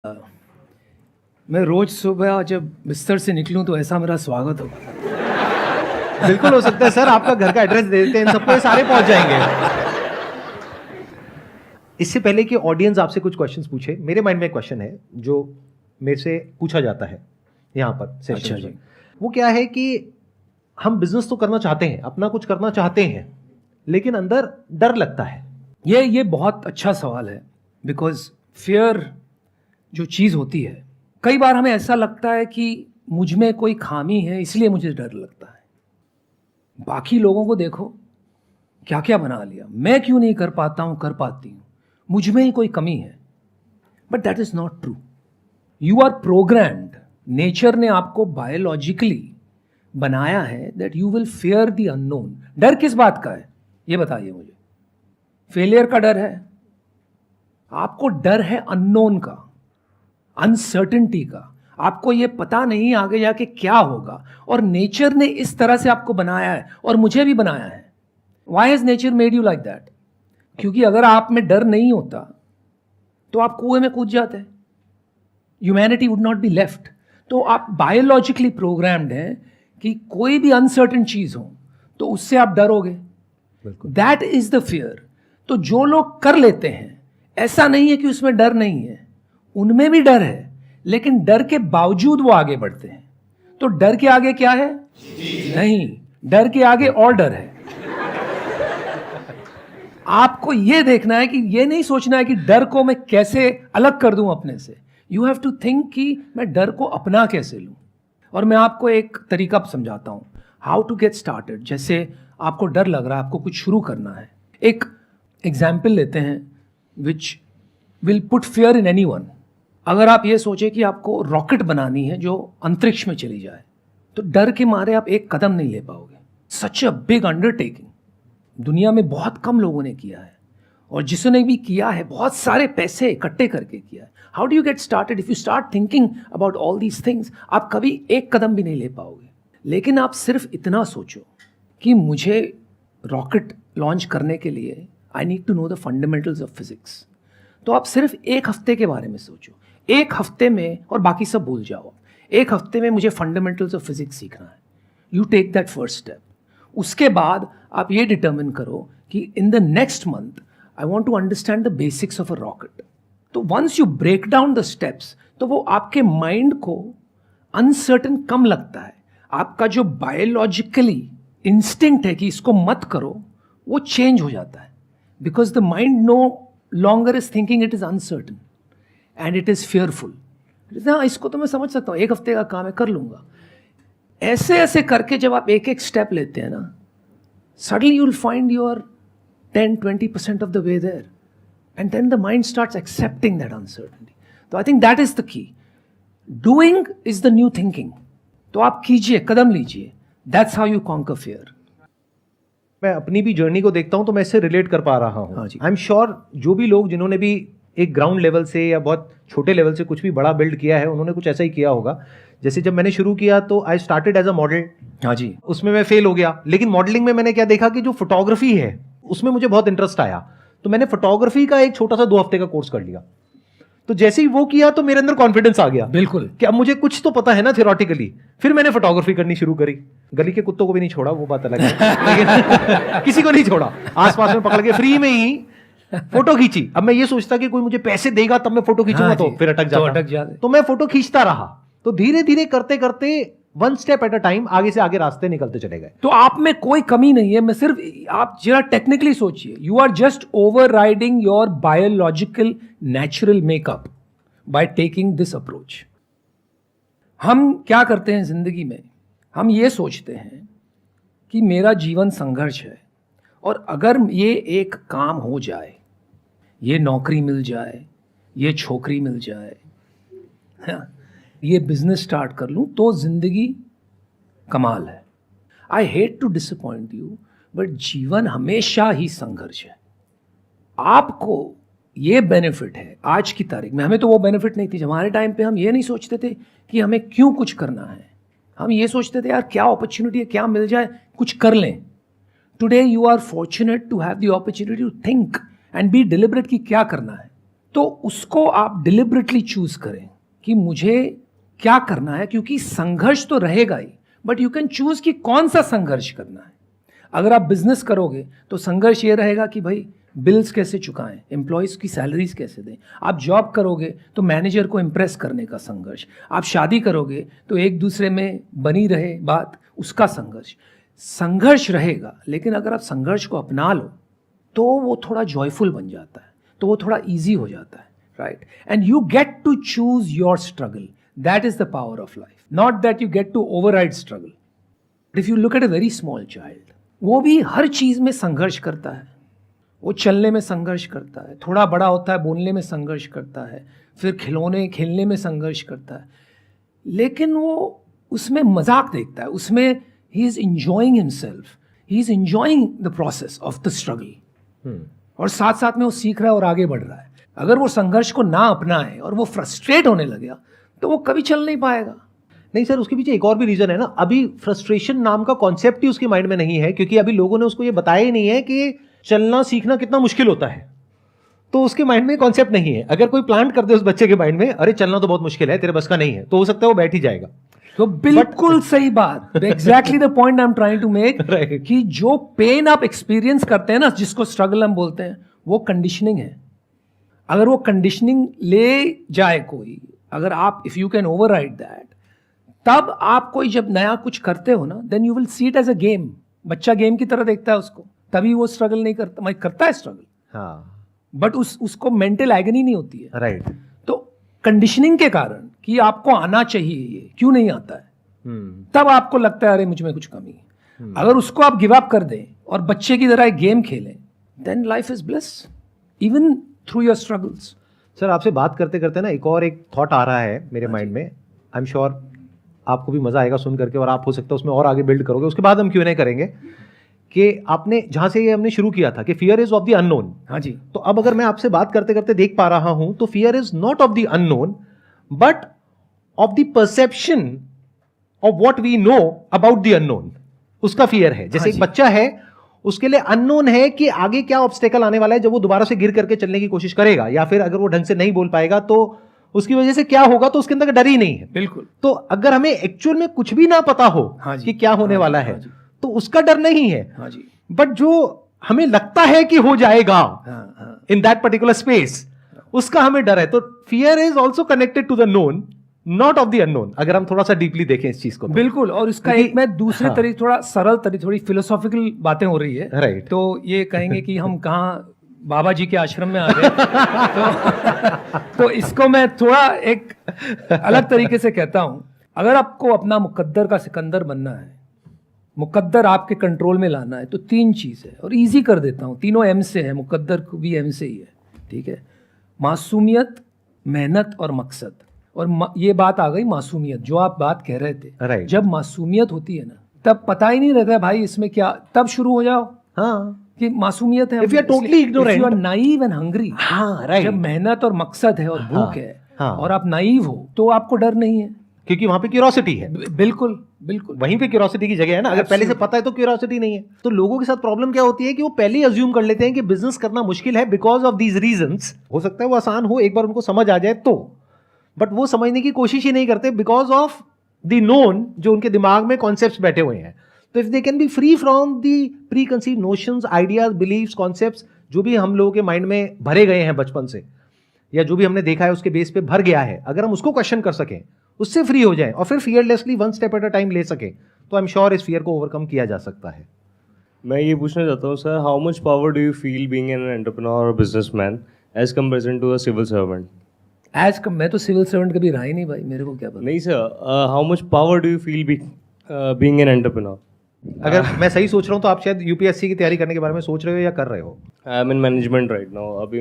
मैं रोज सुबह जब बिस्तर से निकलूं तो ऐसा मेरा स्वागत हो। बिल्कुल हो सकता है सर, आपका घर का एड्रेस दे देते हैं, इन सबको ये सारे पहुंच जाएंगे। इससे पहले कि ऑडियंस आपसे कुछ क्वेश्चंस पूछे, मेरे माइंड में एक क्वेश्चन है जो मेरे से पूछा जाता है यहाँ पर सेशन में। वो क्या है कि हम बिजनेस तो करना चाहते हैं, अपना कुछ करना चाहते हैं, लेकिन अंदर डर लगता है। ये बहुत अच्छा सवाल है, बिकॉज फियर जो चीज़ होती है, कई बार हमें ऐसा लगता है कि मुझ में कोई खामी है इसलिए मुझे डर लगता है। बाकी लोगों को देखो क्या क्या बना लिया, मैं क्यों नहीं कर पाता हूँ, कर पाती हूँ, मुझ में ही कोई कमी है। But that is not true. You are programmed, nature ने आपको बायोलॉजिकली बनाया है that you will fear the unknown. डर किस बात का है ये बताइए मुझे। फेलियर का डर है, आपको डर है अननोन का, अनसर्टेनिटी का। आपको ये पता नहीं आगे जाके क्या होगा, और नेचर ने इस तरह से आपको बनाया है और मुझे भी बनाया है। Why has nature made you like that? क्योंकि अगर आप में डर नहीं होता तो आप कुएं में कूद जाते, humanity would not be left. तो आप बायोलॉजिकली प्रोग्राम्ड हैं कि कोई भी अनसर्टेन चीज हो तो उससे आप डरोगे। That is the fear. तो जो लोग कर लेते हैं, ऐसा नहीं है कि उसमें डर नहीं है, उनमें भी डर है, लेकिन डर के बावजूद वो आगे बढ़ते हैं। तो डर के आगे क्या है? नहीं, डर के आगे और डर है। आपको यह देखना है कि यह नहीं सोचना है कि डर को मैं कैसे अलग कर दूं अपने से। यू हैव टू थिंक कि मैं डर को अपना कैसे लूं। और मैं आपको एक तरीका समझाता हूं, हाउ टू गेट स्टार्टेड। जैसे आपको डर लग रहा है, आपको कुछ शुरू करना है। एक एग्जाम्पल लेते हैं which will put fear in anyone. अगर आप ये सोचे कि आपको रॉकेट बनानी है जो अंतरिक्ष में चली जाए, तो डर के मारे आप एक कदम नहीं ले पाओगे। सच अ बिग अंडरटेकिंग। दुनिया में बहुत कम लोगों ने किया है, और जिसने भी किया है बहुत सारे पैसे इकट्ठे करके किया है। How do you get started? If you start thinking about all these things, आप कभी एक कदम भी नहीं ले पाओगे। लेकिन आप सिर्फ इतना सोचो कि मुझे रॉकेट लॉन्च करने के लिए I need to know the fundamentals of physics. तो आप सिर्फ एक हफ्ते के बारे में सोचो। एक हफ्ते में, और बाकी सब भूल जाओ, एक हफ्ते में मुझे फंडामेंटल्स ऑफ फिजिक्स सीखना है। You take that first step. उसके बाद आप ये डिटर्मिन करो कि in the next month I want to understand the basics of a rocket. तो once you break down the steps, तो वो आपके माइंड को अनसर्टन कम लगता है। आपका जो बायोलॉजिकली इंस्टिंक्ट है कि इसको मत करो, वो चेंज हो जाता है। Because the mind no longer is thinking it is uncertain and it is fearful. हाँ, इसको तो मैं समझ सकता हूँ, एक हफ्ते का काम है, कर लूंगा। ऐसे ऐसे करके जब आप एक एक स्टेप लेते हैं ना, suddenly you will find your 10-20% of the way there, and then the mind starts accepting that uncertainty. तो I think that is the key. Doing is the new thinking. तो आप कीजिए, कदम लीजिए। That's how you conquer fear. मैं अपनी भी journey को देखता हूं तो मैं इससे रिलेट कर पा रहा हूं। हाँ जी। आई एम श्योर जो भी लोग जिन्होंने भी एक ग्राउंड लेवल से या बहुत छोटे लेवल से कुछ भी बड़ा बिल्ड किया है, उन्होंने कुछ ऐसा ही किया होगा। जैसे जब मैंने शुरू किया तो I started as a model. हाँ जी। उसमें मैं फेल हो गया, लेकिन मॉडलिंग में मैंने क्या देखा कि जो फोटोग्राफी है उसमें मुझे बहुत इंटरेस्ट आया। तो मैंने फोटोग्राफी का एक छोटा सा 2 हफ्ते का कोर्स कर लिया। तो जैसे ही वो किया तो मेरे अंदर कॉन्फिडेंस आ गया, बिल्कुल, कि अब मुझे कुछ तो पता है ना थियोरेटिकली। फिर मैंने फोटोग्राफी करनी शुरू करी। गली के कुत्तों को भी नहीं छोड़ा, वो बात अलग है, लेकिन किसी को नहीं छोड़ा, आसपास में पकड़ के फ्री में ही फोटो खींची। अब मैं ये सोचता कि कोई मुझे पैसे देगा तब मैं फोटो खींचूंगा, हाँ तो जी, फिर अटक जाता। तो मैं फोटो खींचता रहा। तो धीरे धीरे करते करते one step at a time आगे से आगे रास्ते निकलते चले गए। तो आप में कोई कमी नहीं है। मैं सिर्फ, आप जरा टेक्निकली सोचिए, you are just overriding your biological natural makeup by taking this approach. हम क्या करते हैं जिंदगी में? हम ये सोचते हैं कि मेरा जीवन संघर्ष है, और अगर ये एक काम हो जाए, ये नौकरी मिल जाए, ये छोकरी मिल जाए, हाँ, ये बिजनेस स्टार्ट कर लूं, तो जिंदगी कमाल है। I hate to disappoint you, but जीवन हमेशा ही संघर्ष है। आपको ये बेनिफिट है आज की तारीख में। हमें तो वो बेनिफिट नहीं थी। हमारे टाइम पे हम ये नहीं सोचते थे कि हमें क्यों कुछ करना है। हम ये सोचते थे यार क्या अपॉर्चुनिटी है, क्या मिल जाए, कुछ कर लें। Today you are fortunate to have the opportunity to think and be deliberate कि क्या करना है। तो उसको आप डिलिबरेटली चूज करें कि मुझे क्या करना है, क्योंकि संघर्ष तो रहेगा ही, बट यू कैन चूज कि कौन सा संघर्ष करना है। अगर आप बिजनेस करोगे तो संघर्ष ये रहेगा कि भाई बिल्स कैसे चुकाएं, एम्प्लॉयज़ की सैलरीज कैसे दें। आप जॉब करोगे तो मैनेजर को इम्प्रेस करने का संघर्ष। आप शादी करोगे तो एक दूसरे में बनी रहे बात, उसका संघर्ष। संघर्ष रहेगा, लेकिन अगर आप संघर्ष को अपना लो तो वो थोड़ा जॉयफुल बन जाता है, तो वो थोड़ा ईजी हो जाता है, right. And you get to choose your struggle, that is the power of life, not that you get to override struggle. If you look at a very small child, वो भी हर चीज में संघर्ष करता है। वो चलने में संघर्ष करता है, थोड़ा बड़ा होता है बोलने में संघर्ष करता है, फिर खिलौने खेलने में संघर्ष करता है, लेकिन वो उसमें मजाक देखता है, उसमें he is enjoying himself, he is enjoying the process of the struggle, और साथ साथ में वो सीख रहा है और आगे बढ़ रहा है। अगर वो संघर्ष को ना अपनाए और वो फ्रस्ट्रेट होने लगेगा तो वो कभी चल नहीं पाएगा। नहीं सर, उसके पीछे एक और भी रीजन है ना, अभी फ्रस्ट्रेशन नाम का कॉन्सेप्ट ही उसके माइंड में नहीं है, क्योंकि अभी लोगों ने उसको ये बताया ही नहीं है कि चलना सीखना कितना मुश्किल होता है। तो उसके माइंड में कॉन्सेप्ट नहीं है। अगर कोई प्लांट कर दे उस बच्चे के माइंड में, अरे चलना तो बहुत मुश्किल है, तेरे बस का नहीं है, तो हो सकता है वो बैठ ही जाएगा। तो बिल्कुल सही बात, exactly the point I am trying to make, कि जो पेन आप एक्सपीरियंस करते हैं ना, जिसको स्ट्रगल हम बोलते हैं, वो कंडीशनिंग है। अगर वो कंडीशनिंग ले जाए कोई, अगर आप if you can override that, तब आप कोई जब नया कुछ करते हो ना, then you will see it as a game. बच्चा गेम की तरह देखता है उसको, तभी वो स्ट्रगल नहीं करता, मैं करता है स्ट्रगल, हाँ, बट उसको मेंटल एगनी नहीं होती है, राइट। तो कंडीशनिंग के कारण कि आपको आना चाहिए, ये क्यों नहीं आता है, तब आपको लगता है अरे मुझ में कुछ कमी है। अगर उसको आप गिव अप कर दें और बच्चे की तरह एक गेम खेलें, then life is bliss even through your struggles. Sir, आपसे बात करते करते ना एक थॉट आ रहा है मेरे माइंड में। आई एम श्योर आपको भी मजा आएगा सुन करके, और आप हो सकता है उसमें और आगे बिल्ड करोगे। उसके बाद हम Q&A करेंगे कि आपने जहां से ये हमने शुरू किया था कि fear is of the unknown. हाँ जी। तो अब अगर मैं आपसे बात करते करते देख पा रहा हूं, तो fear is not of the unknown but of the perception of what we know about the unknown, उसका फियर है। जैसे एक बच्चा है, उसके लिए अननोन है कि आगे क्या ऑब्स्टेकल आने वाला है जब वो दोबारा से गिर करके चलने की कोशिश करेगा, या फिर अगर वो ढंग से नहीं बोल पाएगा तो उसकी वजह से क्या होगा, तो उसके अंदर डर ही नहीं है। बिल्कुल। तो अगर हमें एक्चुअल में कुछ भी ना पता हो कि क्या होने वाला है, तो उसका डर नहीं है। हाँ जी। बट जो हमें लगता है कि हो जाएगा इन दैट पर्टिकुलर स्पेस, उसका हमें डर है। तो fear is also connected to the known, not of the unknown, अगर हम थोड़ा सा डीपली देखें इस चीज को। बिल्कुल। और इसका एक मैं दूसरे तरीके, थोड़ा सरल तरीके, थोड़ी फिलोसॉफिकल बातें हो रही है, राइट। तो ये कहेंगे कि हम कहाँ बाबा जी के आश्रम में आ गए। तो इसको मैं थोड़ा एक अलग तरीके से कहता हूं। अगर आपको अपना मुकद्दर का सिकंदर बनना है, मुकद्दर आपके कंट्रोल में लाना है, तो 3 चीज है, और इजी कर देता हूं, तीनों एम से है, मुकद्दर भी एम से ही है, ठीक है। मासूमियत, मेहनत और मकसद। और ये बात आ गई मासूमियत, जो आप बात कह रहे थे। Right. जब मासूमियत होती है ना, तब पता ही नहीं रहता है भाई इसमें क्या, तब शुरू हो जाओ हाँ, कि मासूमियत है। If you are totally ignorant, if you are naive and hungry, हाँ, right. जब मेहनत और मकसद है और भूख है, हाँ. और आप नाइव हो, तो आपको डर नहीं है, क्योंकि वहां पे क्यूरोसिटी है। बिल्कुल बिल्कुल। वहीं पे क्यूरोसिटी की जगह है ना। अगर पहले से पता है तो क्यूरोसिटी नहीं है। तो लोगों के साथ प्रॉब्लम क्या होती है कि वो पहले ही अज्यूम कर लेते हैं कि बिजनेस करना मुश्किल है बिकॉज ऑफ दीज रीजंस। हो सकता है वो आसान हो, एक बार उनको समझ आ जाए तो, बट वो समझने की कोशिश ही नहीं करते बिकॉज ऑफ द नोन, जो उनके दिमाग में कॉन्सेप्ट्स बैठे हुए हैं। तो if they can be free from the pre conceive notions, ideas, beliefs, concepts, जो भी हम लोगों के माइंड में भरे गए हैं बचपन से, या जो भी हमने देखा है उसके बेस पे भर गया है, अगर हम उसको क्वेश्चन कर सकें, उससे फ्री हो जाए और फिर fearlessly one step at a time ले सके, तो आई एम श्योर इस फियर को ओवरकम किया जा सकता है। मैं ये पूछना चाहता हूँ sir, how much power do you feel being an entrepreneur और businessman as comparison to a civil servant? मैं तो सिविल सर्वेंट कभी रहा ही नहीं भाई, मेरे को क्या पता। नहीं sir, how much power do you feel being an entrepreneur? अगर मैं सही सोच रहा हूँ तो आप शायद यूपीएससी की तैयारी करने के बारे में सोच रहे हो या कर रहे हो? I am in management right now. अभी